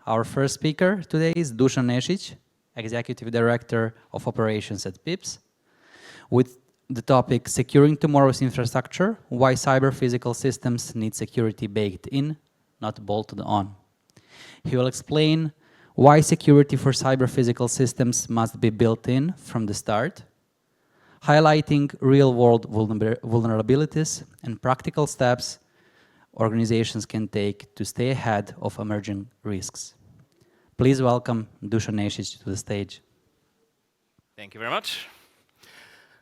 Our first speaker today is Dusan Nesic, Executive Director of Operations at PIBBSS, with the topic Securing Tomorrow's Infrastructure, Why Cyber-Physical Systems Need Security Baked In, Not Bolted On. He will explain why security for cyber-physical systems must be built in from the start, highlighting real-world vulnerabilities and practical steps organizations can take to stay ahead of emerging risks. Please welcome Dusan Nesic to the stage. Thank you very much.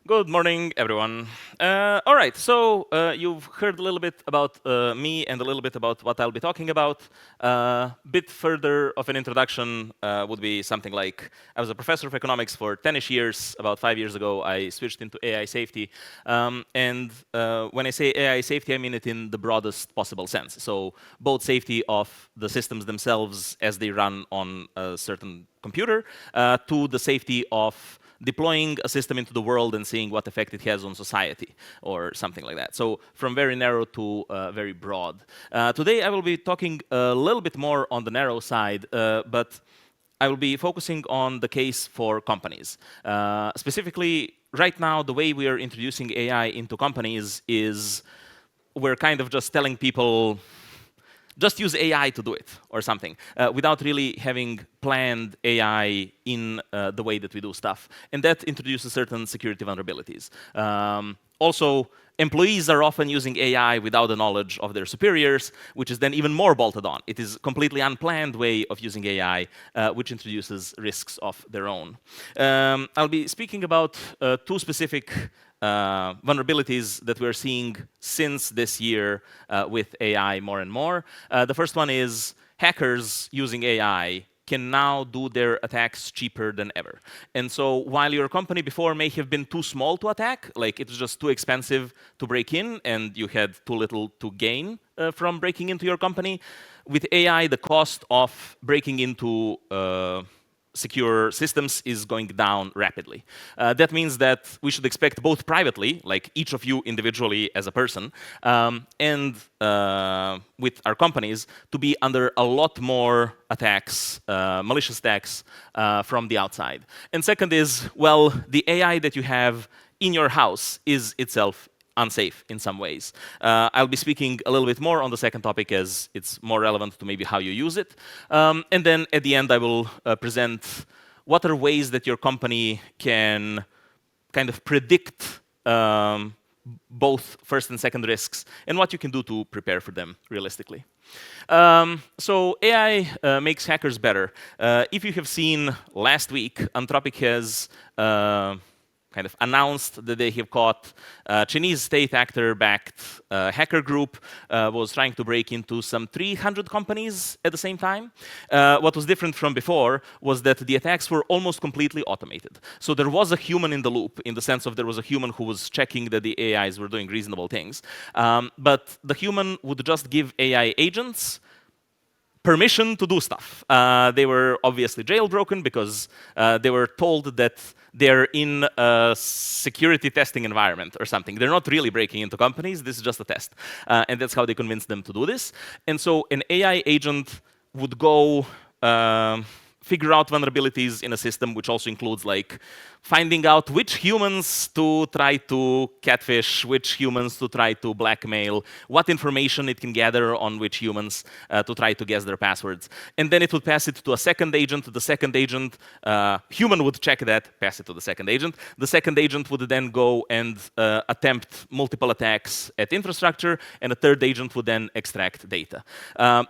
Good morning, everyone. All right, so you've heard a little bit about me and a little bit about what I'll be talking about. A bit further of an introduction would be something like, I was a professor of economics for 10-ish years. About 5 years ago, I switched into AI safety. And when I say AI safety, I mean it in the broadest possible sense. So both safety of the systems themselves as they run on a certain computer, to the safety of deploying a system into the world and seeing what effect it has on society, or something like that. So from very narrow to very broad. Today I will be talking a little bit more on the narrow side, but I will be focusing on the case for companies. Specifically, right now, the way we are introducing AI into companies is we're kind of just telling people, just use AI to do it, or something, without really having planned AI in the way that we do stuff. And that introduces certain security vulnerabilities. Also, employees are often using AI without the knowledge of their superiors, which is then even more bolted on. It is a completely unplanned way of using AI, which introduces risks of their own. I'll be speaking about two specific vulnerabilities that we're seeing since this year with AI more and more. The first one is hackers using AI can now do their attacks cheaper than ever. And so while your company before may have been too small to attack, like it was just too expensive to break in and you had too little to gain from breaking into your company, with AI, the cost of breaking into secure systems is going down rapidly. That means that we should expect both privately, like each of you individually as a person, and with our companies, to be under a lot more attacks, malicious attacks from the outside. And second is, well, the AI that you have in your house is itself unsafe in some ways. I'll be speaking a little bit more on the second topic as it's more relevant to maybe how you use it. And then at the end, I will present what are ways that your company can kind of predict both first and second risks and what you can do to prepare for them realistically. So AI makes hackers better. If you have seen last week, Anthropic has kind of announced that they have caught a Chinese state actor-backed hacker group was trying to break into some 300 companies at the same time. What was different from before was that the attacks were almost completely automated. So there was a human in the loop, in the sense of there was a human who was checking that the AIs were doing reasonable things. But the human would just give AI agents permission to do stuff. They were obviously jailbroken because they were told that they're in a security testing environment or something. They're not really breaking into companies. This is just a test. And that's how they convinced them to do this. And so an AI agent would go figure out vulnerabilities in a system, which also includes like finding out which humans to try to catfish, which humans to try to blackmail, what information it can gather on which humans to try to guess their passwords. And then it would pass it to a second agent. The second agent, human would check that, pass it to the second agent. The second agent would then go and attempt multiple attacks at infrastructure, and a third agent would then extract data.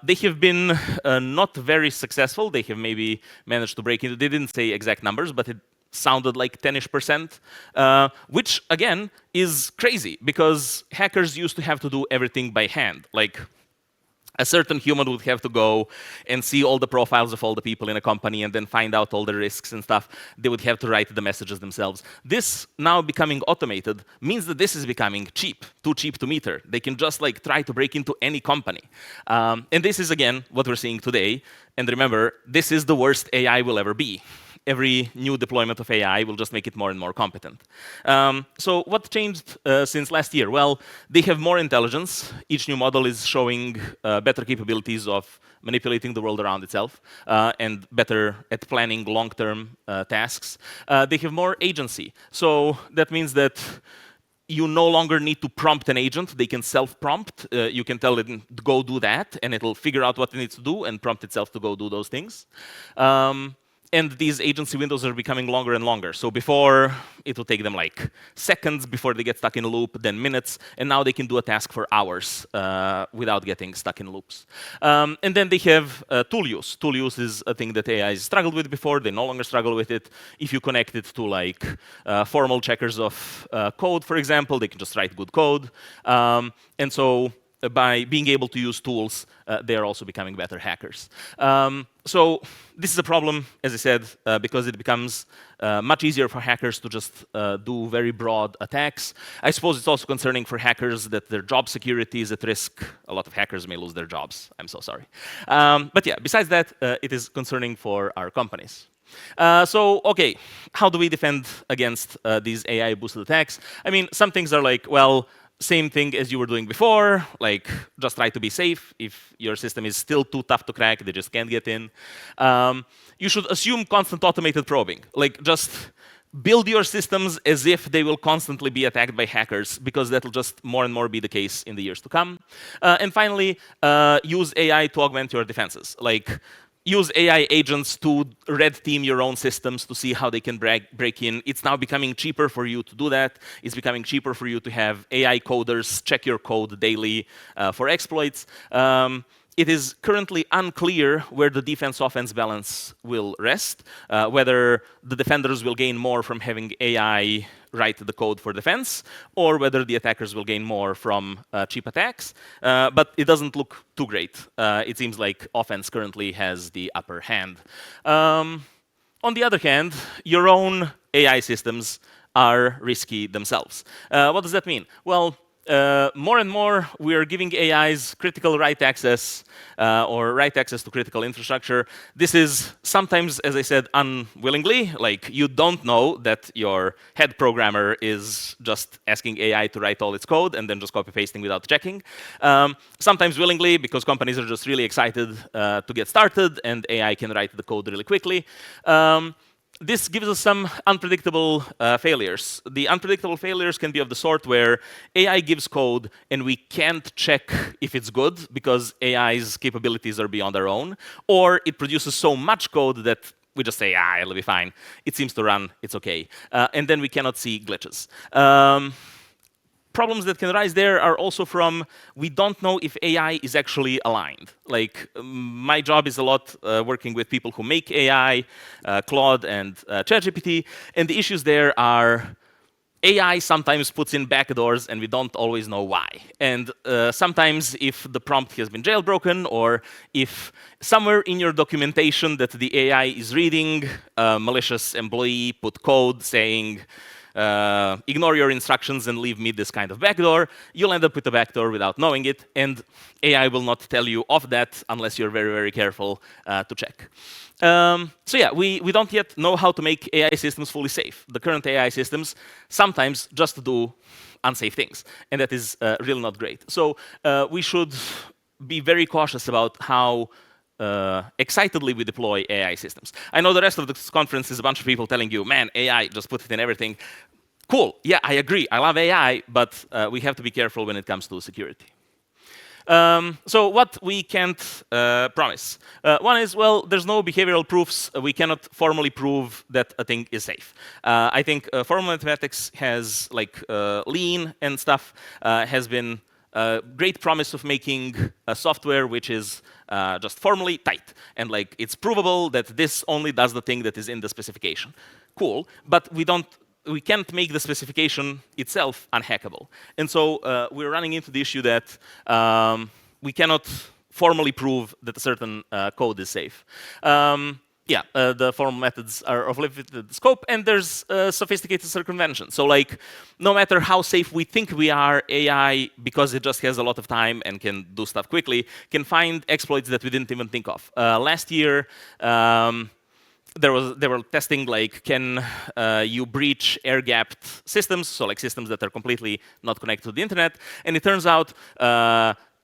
They have been not very successful. They have maybe managed to break into, they didn't say exact numbers, but it sounded like 10-ish%, which again is crazy because hackers used to have to do everything by hand. Like a certain human would have to go and see all the profiles of all the people in a company and then find out all the risks and stuff. They would have to write the messages themselves. This now becoming automated means that this is becoming cheap, too cheap to meter. They can just like try to break into any company. And this is again what we're seeing today. And remember, this is the worst AI will ever be. every new deployment of AI will just make it more and more competent. So what changed since last year? Well, they have more intelligence. Each new model is showing better capabilities of manipulating the world around itself and better at planning long-term tasks. They have more agency. So that means that you no longer need to prompt an agent. They can self-prompt. You can tell it to go do that, and it'll figure out what it needs to do and prompt itself to go do those things. And these agency windows are becoming longer and longer. So before, it would take them like seconds before they get stuck in a loop, then minutes, and now they can do a task for hours without getting stuck in loops. And then they have tool use. Tool use is a thing that AI struggled with before. They no longer struggle with it. If you connect it to like formal checkers of code, for example, they can just write good code. And so by being able to use tools, they are also becoming better hackers. So this is a problem, as I said, because it becomes much easier for hackers to just do very broad attacks. I suppose it's also concerning for hackers that their job security is at risk. A lot of hackers may lose their jobs. I'm so sorry. But yeah, besides that, it is concerning for our companies. So, okay, how do we defend against these AI-boosted attacks? I mean, some things are like, well, same thing as you were doing before, like just try to be safe. If your system is still too tough to crack, they just can't get in. You should assume constant automated probing. Like just build your systems as if they will constantly be attacked by hackers, because that will just more and more be the case in the years to come. And finally, use AI to augment your defenses. Like use AI agents to red team your own systems to see how they can break in. It's now becoming cheaper for you to do that. It's becoming cheaper for you to have AI coders check your code daily for exploits. It is currently unclear where the defense-offense balance will rest, whether the defenders will gain more from having AI write the code for defense, or whether the attackers will gain more from cheap attacks. But it doesn't look too great. It seems like offense currently has the upper hand. On the other hand, your own AI systems are risky themselves. What does that mean? Well, more and more, we are giving AIs critical write access or write access to critical infrastructure. This is sometimes, as I said, unwillingly. Like, you don't know that your head programmer is just asking AI to write all its code and then just copy-pasting without checking. Sometimes willingly, because companies are just really excited to get started, and AI can write the code really quickly. This gives us some unpredictable failures. The unpredictable failures can be of the sort where AI gives code and we can't check if it's good because AI's capabilities are beyond our own, or it produces so much code that we just say, it'll be fine. It seems to run, it's okay. And then we cannot see glitches. Problems that can arise there are also from, we don't know if AI is actually aligned. Like, my job is a lot working with people who make AI, Claude and ChatGPT, and the issues there are AI sometimes puts in backdoors and we don't always know why. And sometimes if the prompt has been jailbroken, or if somewhere in your documentation that the AI is reading, a malicious employee put code saying, ignore your instructions and leave me this kind of backdoor, you'll end up with a backdoor without knowing it, and AI will not tell you of that unless you're very, very careful to check. So yeah, we don't yet know how to make AI systems fully safe. The current AI systems sometimes just do unsafe things, and that is really not great. So we should be very cautious about how excitedly we deploy AI systems. I know the rest of this conference is a bunch of people telling you, man, AI, just put it in everything. Cool, yeah, I agree. I love AI, but we have to be careful when it comes to security. So what we can't promise. One is, well, there's no behavioral proofs. We cannot formally prove that a thing is safe. I think formal mathematics has, like, lean and stuff, has been great promise of making a software which is just formally tight. And like, it's provable that this only does the thing that is in the specification. Cool, but we can't make the specification itself unhackable. And so we're running into the issue that we cannot formally prove that a certain code is safe. The formal methods are of limited scope, and there's sophisticated circumvention. So like, no matter how safe we think we are, AI, because it just has a lot of time and can do stuff quickly, can find exploits that we didn't even think of. Last year, they were testing like, can you breach air-gapped systems, so like systems that are completely not connected to the internet? And it turns out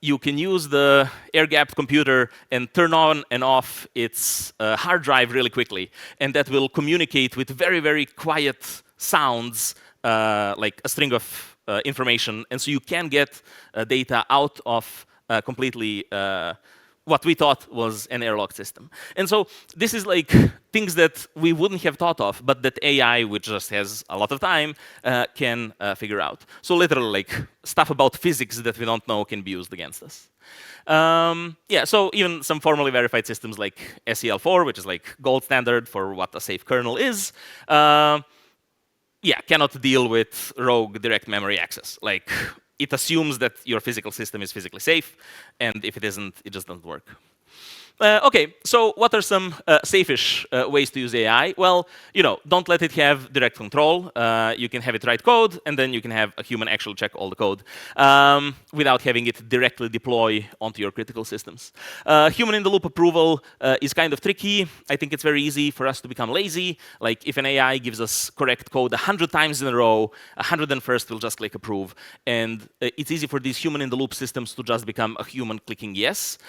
you can use the air-gapped computer and turn on and off its hard drive really quickly, and that will communicate with very, very quiet sounds, like a string of information, and so you can get data out of completely what we thought was an airlocked system. And so this is like things that we wouldn't have thought of, but that AI, which just has a lot of time, can figure out. So literally, like stuff about physics that we don't know can be used against us. Yeah, so even some formally verified systems like SEL4, which is like gold standard for what a safe kernel is, yeah, cannot deal with rogue direct memory access. Like, it assumes that your physical system is physically safe, and if it isn't, it just doesn't work. OK, so what are some safe-ish ways to use AI? Well, don't let it have direct control. You can have it write code, and then you can have a human actually check all the code without having it directly deploy onto your critical systems. Human-in-the-loop approval is kind of tricky. I think it's very easy for us to become lazy. Like, if an AI gives us correct code 100 times in a row, 101st will just click approve. And it's easy for these human-in-the-loop systems to just become a human clicking yes.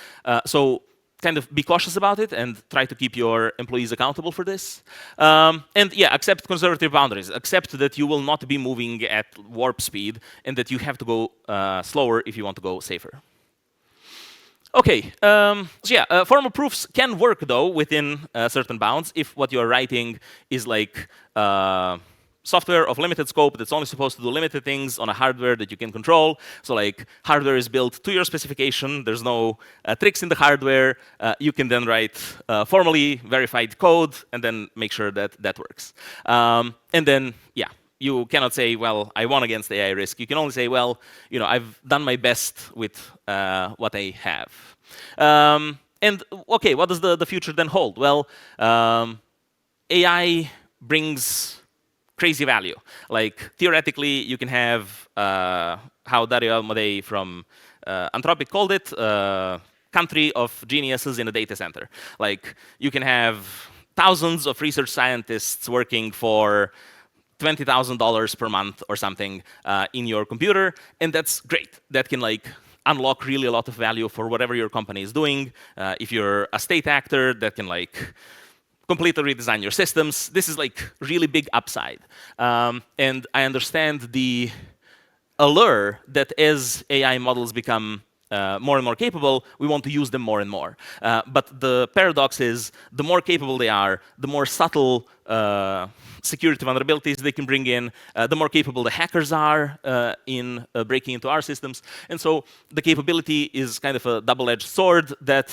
So kind of be cautious about it and try to keep your employees accountable for this. And yeah, accept conservative boundaries. Accept that you will not be moving at warp speed and that you have to go slower if you want to go safer. OK, so yeah, formal proofs can work, though, within certain bounds if what you're writing is like software of limited scope that's only supposed to do limited things on a hardware that you can control. So like, hardware is built to your specification. There's no tricks in the hardware. You can then write formally verified code and then make sure that that works. And then, yeah, you cannot say, well, I won against AI risk. You can only say, well, I've done my best with what I have. And OK, what does the future then hold? Well, AI brings crazy value. Like, theoretically, you can have how Dario Almodei from Anthropic called it, country of geniuses in a data center. Like, you can have thousands of research scientists working for $20,000 per month or something in your computer, and that's great. That can like unlock really a lot of value for whatever your company is doing. If you're a state actor, that can like completely redesign your systems. This is like really big upside. And I understand the allure that as AI models become more and more capable, we want to use them more and more. But the paradox is, the more capable they are, the more subtle security vulnerabilities they can bring in, the more capable the hackers are in breaking into our systems. And so the capability is kind of a double-edged sword that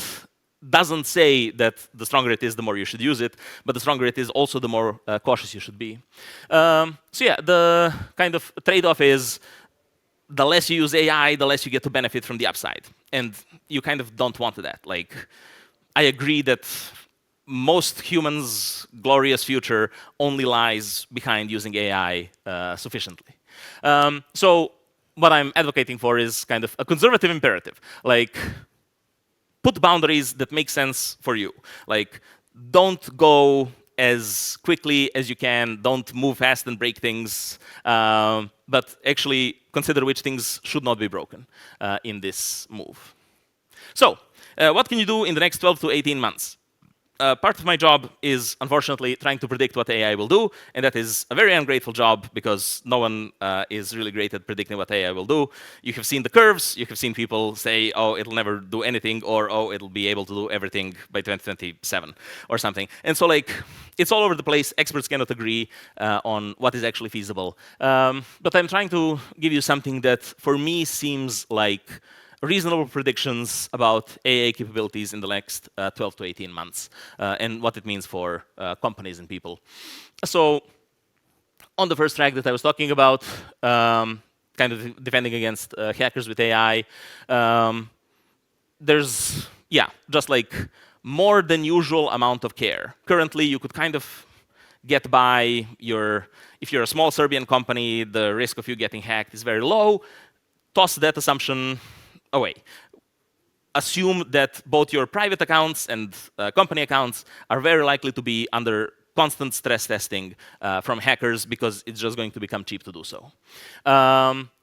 doesn't say that the stronger it is, the more you should use it, but the stronger it is, also the more cautious you should be. So yeah, the kind of trade-off is, the less you use AI, the less you get to benefit from the upside. And you kind of don't want that. Like, I agree that most humans' glorious future only lies behind using AI sufficiently. So what I'm advocating for is kind of a conservative imperative. Like, put boundaries that make sense for you. Like, don't go as quickly as you can. Don't move fast and break things. But actually consider which things should not be broken in this move. So what can you do in the next 12 to 18 months? Part of my job is, unfortunately, trying to predict what AI will do, and that is a very ungrateful job because no one is really great at predicting what AI will do. You have seen the curves. You have seen people say, oh, it'll never do anything, or oh, it'll be able to do everything by 2027 or something. And so like, it's all over the place. Experts cannot agree on what is actually feasible. But I'm trying to give you something that, for me, seems like reasonable predictions about AI capabilities in the next 12 to 18 months and what it means for companies and people. So on the first track that I was talking about, kind of defending against hackers with AI, there's, yeah, just like more than usual amount of care. Currently, you could kind of get by if you're a small Serbian company, the risk of you getting hacked is very low. Toss that assumption away. assume that both your private accounts and company accounts are very likely to be under constant stress testing from hackers because it's just going to become cheap to do so.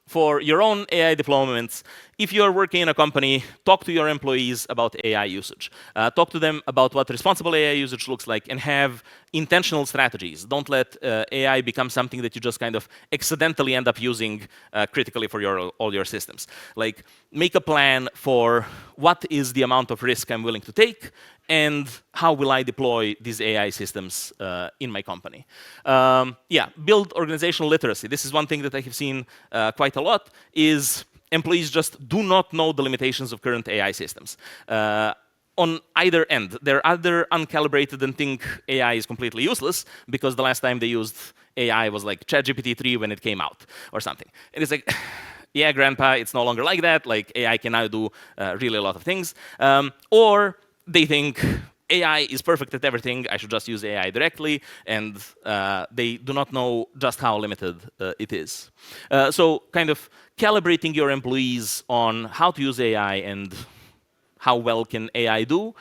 For your own AI deployments, if you're working in a company, talk to your employees about AI usage. Talk to them about what responsible AI usage looks like and have intentional strategies. Don't let AI become something that you just kind of accidentally end up using critically for all your systems. Like, make a plan for what is the amount of risk I'm willing to take and how will I deploy these AI systems in my company. Yeah, build organizational literacy. This is one thing that I have seen quite a lot, is employees just do not know the limitations of current AI systems. On either end, they're either uncalibrated and think AI is completely useless because the last time they used AI was like ChatGPT 3 when it came out or something. And it's like, yeah, grandpa, it's no longer like that. Like, AI can now do really a lot of things. Or they think AI is perfect at everything, I should just use AI directly, and they do not know just how limited it is. So kind of calibrating your employees on how to use AI and how well can AI do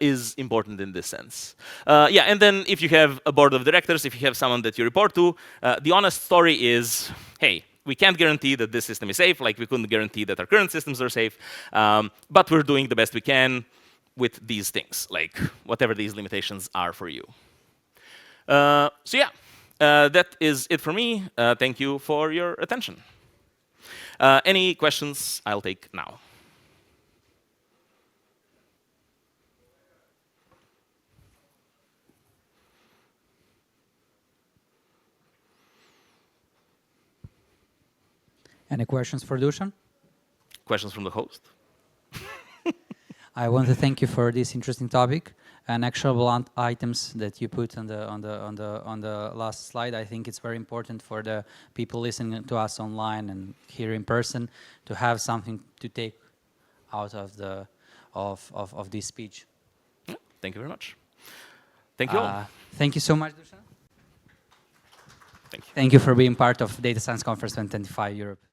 is important in this sense. Yeah, and then if you have a board of directors, if you have someone that you report to, the honest story is, hey, we can't guarantee that this system is safe, like we couldn't guarantee that our current systems are safe, but we're doing the best we can with these things, like whatever these limitations are for you. So yeah, that is it for me. Thank you for your attention. Any questions I'll take now. Any questions for Dusan? Questions from the host? I want to thank you for this interesting topic and actionable items that you put on the last slide. I think it's very important for the people listening to us online and here in person to have something to take out of this speech. Yeah, thank you very much. Thank you all. Thank you so much, Dusan. Thank you. Thank you for being part of Data Science Conference 2025 Europe.